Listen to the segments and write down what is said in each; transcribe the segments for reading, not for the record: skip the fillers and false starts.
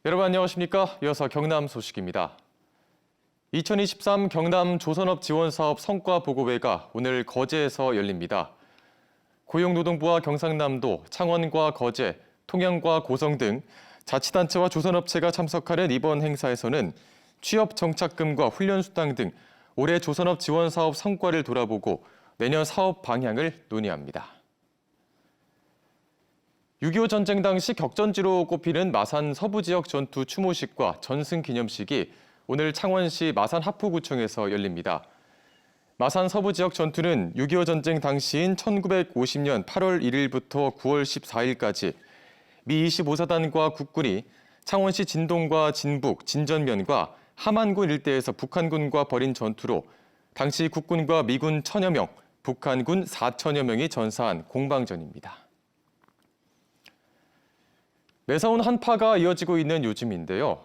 여러분 안녕하십니까? 이어서 경남 소식입니다. 2023 경남 조선업 지원사업 성과보고회가 오늘 거제에서 열립니다. 고용노동부와 경상남도, 창원과 거제, 통영과 고성 등 자치단체와 조선업체가 참석하는 이번 행사에서는 취업 정착금과 훈련 수당 등 올해 조선업 지원사업 성과를 돌아보고 내년 사업 방향을 논의합니다. 6.25 전쟁 당시 격전지로 꼽히는 마산 서부 지역 전투 추모식과 전승 기념식이 오늘 창원시 마산 하포구청에서 열립니다. 마산 서부 지역 전투는 6.25 전쟁 당시인 1950년 8월 1일부터 9월 14일까지 미 25사단과 국군이 창원시 진동과 진북, 진전면과 함안군 일대에서 북한군과 벌인 전투로 당시 국군과 미군 1000여 명, 북한군 4천여 명이 전사한 공방전입니다. 매서운 한파가 이어지고 있는 요즘인데요.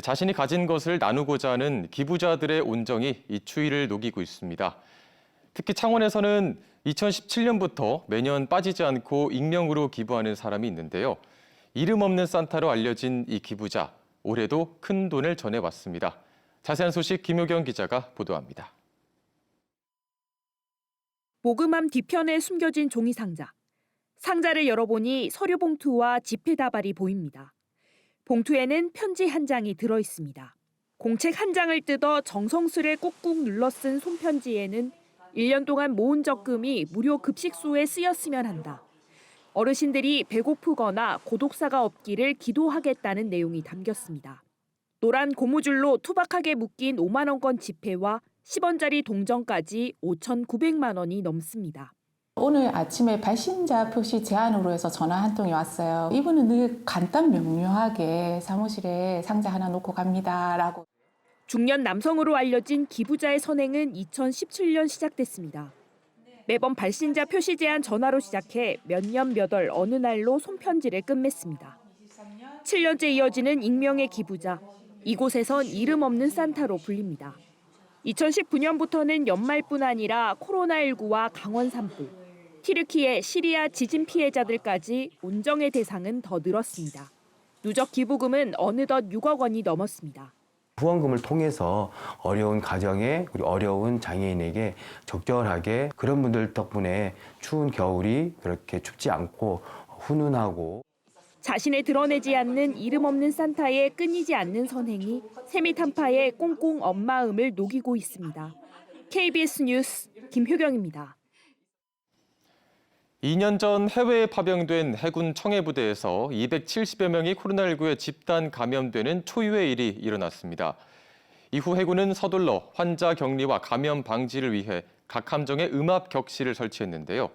자신이 가진 것을 나누고자 하는 기부자들의 온정이 이 추위를 녹이고 있습니다. 특히 창원에서는 2017년부터 매년 빠지지 않고 익명으로 기부하는 사람이 있는데요. 이름 없는 산타로 알려진 이 기부자, 올해도 큰 돈을 전해왔습니다. 자세한 소식 김효경 기자가 보도합니다. 모금함 뒤편에 숨겨진 종이 상자. 상자를 열어보니 서류 봉투와 지폐 다발이 보입니다. 봉투에는 편지 한 장이 들어있습니다. 공책 한 장을 뜯어 정성스레 꾹꾹 눌러 쓴 손편지에는 1년 동안 모은 적금이 무료 급식소에 쓰였으면 한다. 어르신들이 배고프거나 고독사가 없기를 기도하겠다는 내용이 담겼습니다. 노란 고무줄로 투박하게 묶인 5만 원권 지폐와 10원짜리 동전까지 5,900만 원이 넘습니다. 오늘 아침에 발신자 표시 제안으로 해서 전화 한 통이 왔어요. 이분은 늘 간단 명료하게 사무실에 상자 하나 놓고 갑니다라고. 중년 남성으로 알려진 기부자의 선행은 2017년 시작됐습니다. 매번 발신자 표시 제안 전화로 시작해 몇 년 몇 월 어느 날로 손편지를 끝맺습니다. 7년째 이어지는 익명의 기부자. 이곳에선 이름 없는 산타로 불립니다. 2019년부터는 연말뿐 아니라 코로나19와 강원 산불, 튀르키예, 시리아 지진 피해자들까지 온정의 대상은 더 늘었습니다. 누적 기부금은 어느덧 6억 원이 넘었습니다. 후원금을 통해서 어려운 가정에 그리고 어려운 장애인에게 적절하게 그런 분들 덕분에 추운 겨울이 그렇게 춥지 않고 훈훈하고 자신을 드러내지 않는 이름 없는 산타의 끊이지 않는 선행이 세밀 한파의 꽁꽁 언 마음을 녹이고 있습니다. KBS 뉴스 김효경입니다. 2년 전 해외에 파병된 해군 청해부대에서 270여 명이 코로나19에 집단 감염되는 초유의 일이 일어났습니다. 이후 해군은 서둘러 환자 격리와 감염 방지를 위해 각 함정에 음압 격실을 설치했는데요.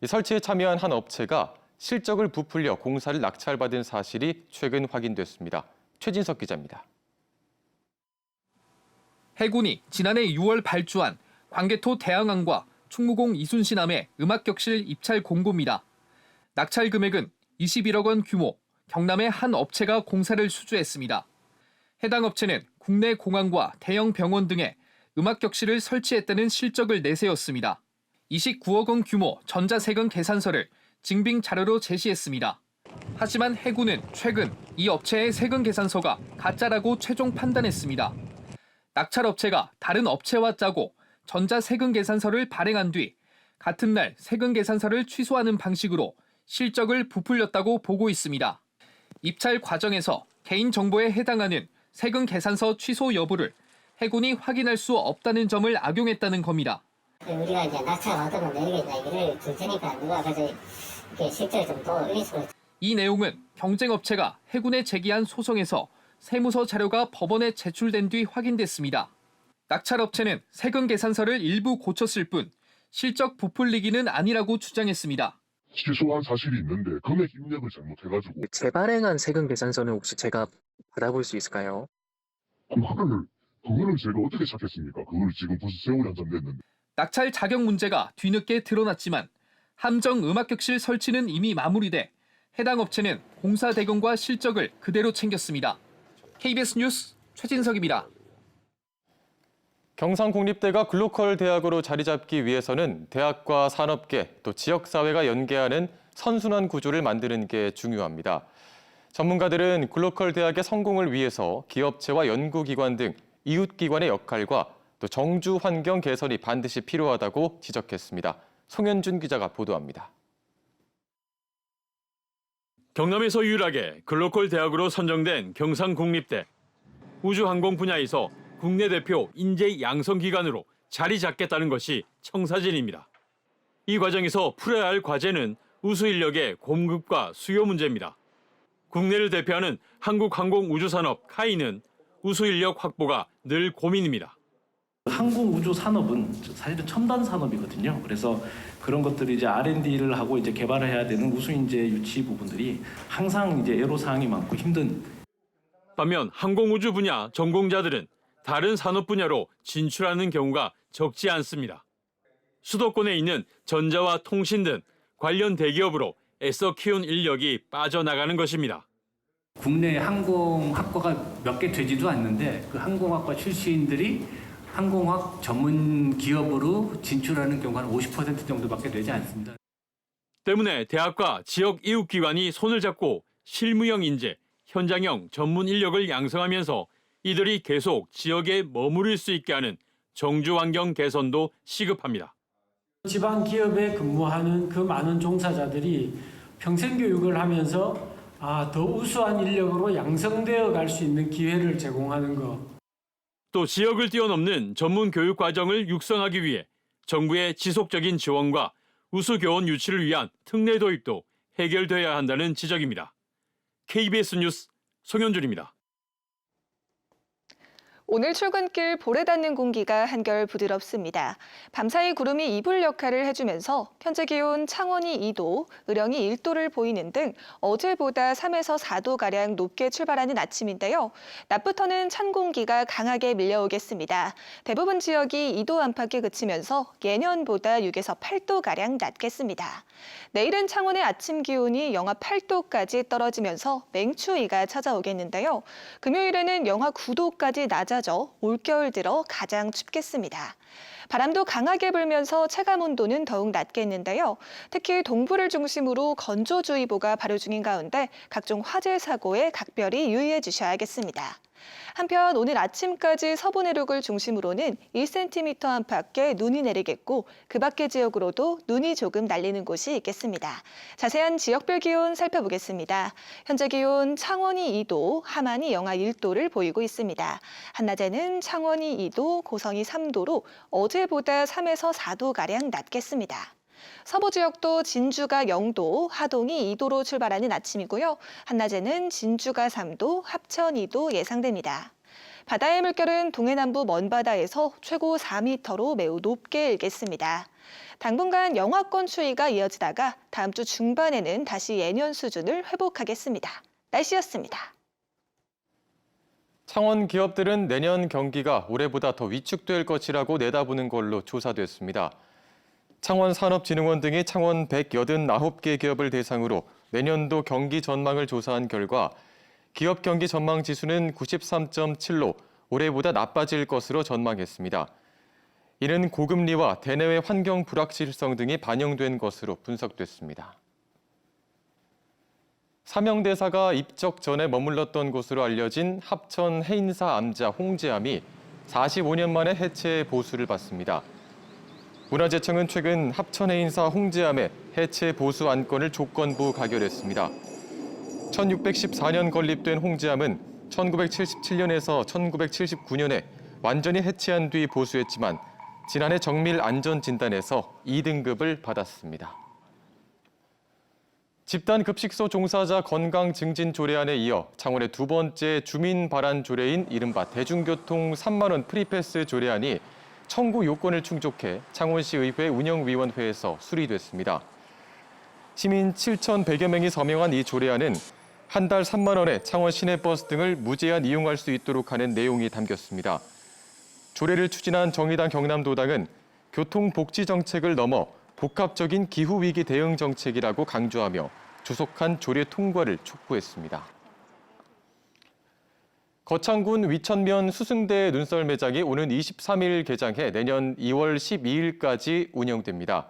이 설치에 참여한 한 업체가 실적을 부풀려 공사를 낙찰받은 사실이 최근 확인됐습니다. 최진석 기자입니다. 해군이 지난해 6월 발주한 광개토 대항함과 충무공 이순신함의 음압격실 입찰 공고입니다. 낙찰 금액은 21억 원 규모, 경남의 한 업체가 공사를 수주했습니다. 해당 업체는 국내 공항과 대형 병원 등에 음압격실을 설치했다는 실적을 내세웠습니다. 29억 원 규모 전자세금 계산서를 증빙 자료로 제시했습니다. 하지만 해군은 최근 이 업체의 세금 계산서가 가짜라고 최종 판단했습니다. 낙찰 업체가 다른 업체와 짜고 전자세금 계산서를 발행한 뒤 같은 날 세금 계산서를 취소하는 방식으로 실적을 부풀렸다고 보고 있습니다. 입찰 과정에서 개인정보에 해당하는 세금 계산서 취소 여부를 해군이 확인할 수 없다는 점을 악용했다는 겁니다. 우리가 이제 낙찰 받으면 내리겠다 얘기를 줄 테니까 누가 가서 이렇게 실제로 좀 더 이런 식으로. 이 내용은 경쟁업체가 해군에 제기한 소송에서 세무서 자료가 법원에 제출된 뒤 확인됐습니다. 낙찰업체는 세금 계산서를 일부 고쳤을 뿐 실적 부풀리기는 아니라고 주장했습니다. 취소한 사실이 있는데 금액 입력을 잘못해가지고 재발행한 세금 계산서는 혹시 제가 받아볼 수 있을까요? 그거를 제가 어떻게 찾겠습니까? 그걸 지금 벌써 세월이 한참 됐는데. 낙찰 자격 문제가 뒤늦게 드러났지만 함정 음압격실 설치는 이미 마무리돼 해당 업체는 공사 대금과 실적을 그대로 챙겼습니다. KBS 뉴스 최진석입니다. 경상국립대가 글로컬 대학으로 자리 잡기 위해서는 대학과 산업계 또 지역사회가 연계하는 선순환 구조를 만드는 게 중요합니다. 전문가들은 글로컬 대학의 성공을 위해서 기업체와 연구기관 등 이웃기관의 역할과 또 정주 환경 개선이 반드시 필요하다고 지적했습니다. 송현준 기자가 보도합니다. 경남에서 유일하게 글로컬 대학으로 선정된 경상국립대. 우주항공 분야에서 국내 대표 인재 양성 기관으로 자리 잡겠다는 것이 청사진입니다. 이 과정에서 풀어야 할 과제는 우수 인력의 공급과 수요 문제입니다. 국내를 대표하는 한국항공우주산업 카이는 우수 인력 확보가 늘 고민입니다. 항공우주 산업은 사실은 첨단 산업이거든요. 그래서 그런 것들을 이제 R&D를 하고 이제 개발을 해야 되는 우수 인재 유치 부분들이 항상 이제 애로사항이 많고 힘든. 반면 항공우주 분야 전공자들은 다른 산업 분야로 진출하는 경우가 적지 않습니다. 수도권에 있는 전자와 통신 등 관련 대기업으로 애써 키운 인력이 빠져나가는 것입니다. 국내 항공학과가 몇 개 되지도 않는데 그 항공학과 출신들이 항공학 전문 기업으로 진출하는 경우가 한 50% 정도밖에 되지 않습니다. 때문에 대학과 지역 이웃기관이 손을 잡고 실무형 인재, 현장형 전문 인력을 양성하면서 이들이 계속 지역에 머무를 수 있게 하는 정주 환경 개선도 시급합니다. 지방 기업에 근무하는 그 많은 종사자들이 평생 교육을 하면서 더 우수한 인력으로 양성되어 갈 수 있는 기회를 제공하는 것. 또 지역을 뛰어넘는 전문 교육 과정을 육성하기 위해 정부의 지속적인 지원과 우수 교원 유치를 위한 특례 도입도 해결돼야 한다는 지적입니다. KBS 뉴스 송현준입니다. 오늘 출근길 볼에 닿는 공기가 한결 부드럽습니다. 밤사이 구름이 이불 역할을 해주면서 현재 기온 창원이 2도, 의령이 1도를 보이는 등 어제보다 3에서 4도가량 높게 출발하는 아침인데요. 낮부터는 찬 공기가 강하게 밀려오겠습니다. 대부분 지역이 2도 안팎에 그치면서 예년보다 6에서 8도가량 낮겠습니다. 내일은 창원의 아침 기온이 영하 8도까지 떨어지면서 맹추위가 찾아오겠는데요. 금요일에는 영하 9도까지 낮아져 올겨울 들어 가장 춥겠습니다. 바람도 강하게 불면서 체감 온도는 더욱 낮겠는데요. 특히 동부를 중심으로 건조주의보가 발효 중인 가운데 각종 화재 사고에 각별히 유의해 주셔야겠습니다. 한편 오늘 아침까지 서부 내륙을 중심으로는 1cm 안팎의 눈이 내리겠고 그 밖의 지역으로도 눈이 조금 날리는 곳이 있겠습니다. 자세한 지역별 기온 살펴보겠습니다. 현재 기온 창원이 2도, 함안이 영하 1도를 보이고 있습니다. 한낮에는 창원이 2도, 고성이 3도로 어제보다 3에서 4도가량 낮겠습니다. 서부 지역도 진주가 0도, 하동이 2도로 출발하는 아침이고요. 한낮에는 진주가 3도, 합천 2도 예상됩니다. 바다의 물결은 동해남부 먼바다에서 최고 4m로 매우 높게 일겠습니다. 당분간 영하권 추위가 이어지다가 다음 주 중반에는 다시 예년 수준을 회복하겠습니다. 날씨였습니다. 창원 기업들은 내년 경기가 올해보다 더 위축될 것이라고 내다보는 걸로 조사됐습니다. 창원산업진흥원 등이 창원 189개 기업을 대상으로 내년도 경기 전망을 조사한 결과 기업 경기 전망 지수는 93.7로 올해보다 나빠질 것으로 전망했습니다. 이는 고금리와 대내외 환경 불확실성 등이 반영된 것으로 분석됐습니다. 사명대사가 입적 전에 머물렀던 곳으로 알려진 합천 해인사 암자 홍제암이 45년 만에 해체 보수를 받습니다. 문화재청은 최근 합천 해인사 홍제암의 해체 보수 안건을 조건부 가결했습니다. 1614년 건립된 홍제암은 1977년에서 1979년에 완전히 해체한 뒤 보수했지만 지난해 정밀 안전 진단에서 2등급을 받았습니다. 집단 급식소 종사자 건강 증진 조례안에 이어 창원의 두 번째 주민 발안 조례인 이른바 대중교통 3만 원 프리패스 조례안이 청구 요건을 충족해 창원시 의회 운영위원회에서 수리됐습니다. 시민 7,100여 명이 서명한 이 조례안은 한 달 3만 원에 창원 시내버스 등을 무제한 이용할 수 있도록 하는 내용이 담겼습니다. 조례를 추진한 정의당 경남도당은 교통복지 정책을 넘어 복합적인 기후위기 대응 정책이라고 강조하며 조속한 조례 통과를 촉구했습니다. 거창군 위천면 수승대 눈썰 매장이 오는 23일 개장해 내년 2월 12일까지 운영됩니다.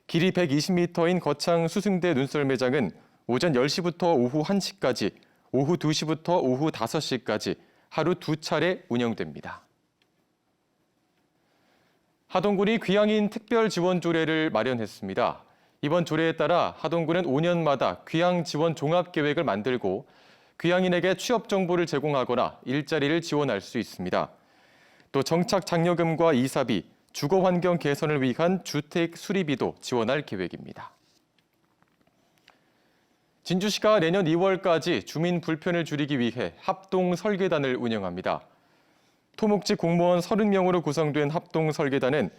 길이 120m인 거창 수승대 눈썰 매장은 오전 10시부터 오후 1시까지, 오후 2시부터 오후 5시까지 하루 2차례 운영됩니다. 하동군이 귀향인 특별 지원 조례를 마련했습니다. 이번 조례에 따라 하동군은 5년마다 귀향 지원 종합 계획을 만들고 귀향인에게 취업 정보를 제공하거나 일자리를 지원할 수 있습니다. 또 정착 장려금과 이사비, 주거 환경 개선을 위한 주택 수리비도 지원할 계획입니다. 진주시가 내년 2월까지 주민 불편을 줄이기 위해 합동 설계단을 운영합니다. 토목지 공무원 30명으로 구성된 합동 설계단은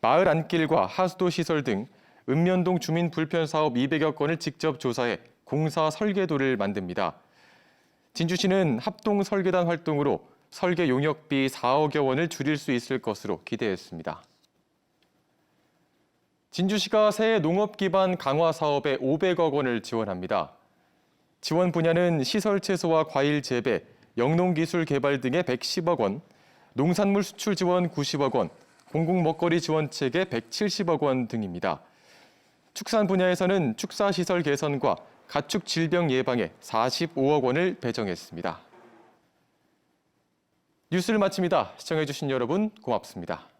마을 안길과 하수도 시설 등 읍면동 주민 불편 사업 200여 건을 직접 조사해 공사 설계도를 만듭니다. 진주시는 합동 설계단 활동으로 설계 용역비 4억여 원을 줄일 수 있을 것으로 기대했습니다. 진주시가 새해 농업 기반 강화 사업에 500억 원을 지원합니다. 지원 분야는 시설 채소와 과일 재배, 영농기술 개발 등에 110억 원, 농산물 수출 지원 90억 원, 공공 먹거리 지원 체계 170억 원 등입니다. 축산 분야에서는 축사시설 개선과 가축 질병 예방에 45억 원을 배정했습니다. 뉴스를 마칩니다. 시청해주신 여러분 고맙습니다.